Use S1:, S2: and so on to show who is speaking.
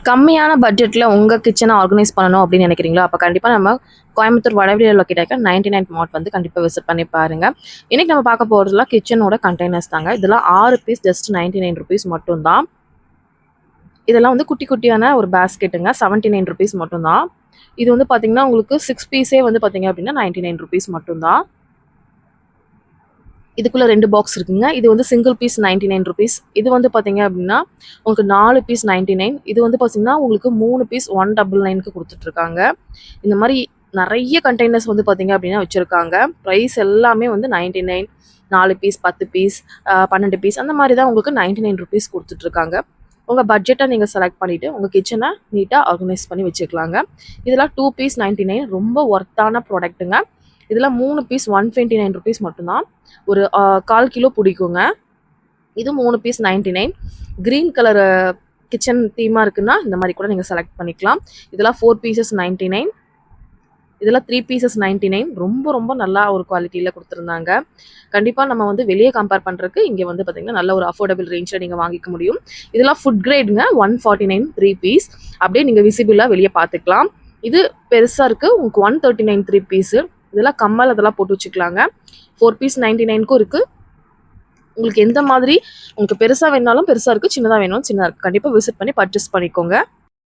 S1: கம்மியான பட்ஜெட்டில் உங்கள் கிச்சனை ஆர்கனைஸ் பண்ணணும் அப்படின்னு நினைக்கிறீங்களோ, அப்போ கண்டிப்பாக நம்ம கோயம்புத்தூர் வடவழியில் லொக்கேட் ஆகிற 99 மார்ட் வந்து கண்டிப்பாக விசிட் பண்ணி பாருங்கள். இன்றைக்கி நம்ம பார்க்க போகிறதுலாம் கிச்சனோட கண்டெய்னர்ஸ் தாங்க. இதெல்லாம் 6 பீஸ் ஜஸ்ட் 99 ருபீஸ் மட்டும்தான். இதெல்லாம் வந்து குட்டி குட்டியான ஒரு பேஸ்கெட்டுங்க, 79 ருபீஸ் மட்டும்தான். இது வந்து பார்த்திங்கன்னா உங்களுக்கு 6 பீஸே வந்து பார்த்திங்க அப்படின்னா 99 ருபீஸ் மட்டும்தான். இதுக்குள்ளே 2 பாக்ஸ் இருக்குங்க. இது வந்து சிங்கிள் பீஸ் 99 ருபீஸ். இது வந்து பார்த்தீங்க அப்படின்னா உங்களுக்கு 4 பீஸ் 99. இது வந்து பார்த்தீங்கன்னா உங்களுக்கு 3 பீஸ் 199க்கு கொடுத்துட்ருக்காங்க. இந்த மாதிரி நிறைய கண்டெய்னர்ஸ் வந்து பார்த்தீங்க அப்படின்னா வச்சுருக்காங்க. ப்ரைஸ் எல்லாமே வந்து 99, 4 பீஸ், 10 பீஸ், 12 பீஸ் அந்த மாதிரி தான் உங்களுக்கு 99 ருபீஸ் கொடுத்துட்ருக்காங்க. உங்கள் பட்ஜெட்டை நீங்கள் செலக்ட் பண்ணிவிட்டு உங்கள் கிச்சனை நீட்டாக ஆர்கனைஸ் பண்ணி வச்சுக்கலாங்க. இதெல்லாம் 2 பீஸ் 99 ரொம்ப ஒர்த்தான ப்ராடக்ட்டுங்க. இதில் 3 பீஸ் 129 ருபீஸ் மட்டும்தான். ஒரு 1/4 கிலோ பிடிக்குங்க. இது 3 பீஸ் 99. க்ரீன் கலர் கிச்சன் தீமாக இருக்குன்னா இந்த மாதிரி கூட நீங்கள் செலக்ட் பண்ணிக்கலாம். இதெல்லாம் 4 பீசஸ் 99. இதெல்லாம் 3 பீசஸ் 99. ரொம்ப ரொம்ப நல்லா ஒரு குவாலிட்டியில் கொடுத்துருந்தாங்க. கண்டிப்பாக நம்ம வந்து வெளியே கம்பேர் பண்ணுறதுக்கு இங்கே வந்து பார்த்திங்கன்னா நல்ல ஒரு அஃபோர்டபுள் ரேஞ்சில் நீங்கள் வாங்கிக்க முடியும். இதெல்லாம் ஃபுட் கிரேடுங்க, 149 3 பீஸ். அப்படியே நீங்கள் விசிபிளாக வெளியே பார்த்துக்கலாம். இது பெருசாக இருக்குது, உங்களுக்கு 139 3 பீஸு. இதெல்லாம் கம்மல் அதெல்லாம் போட்டு வச்சுக்கலாங்க. 4 பீஸ் 99க்கும் இருக்குது. உங்களுக்கு எந்த மாதிரி உங்களுக்கு பெருசாக வேணாலும் பெருசாக இருக்குது, சின்னதாக வேணாலும் சின்னதாக இருக்குது. கண்டிப்பாக விசிட் பண்ணி பர்ச்சேஸ் பண்ணிக்கோங்க.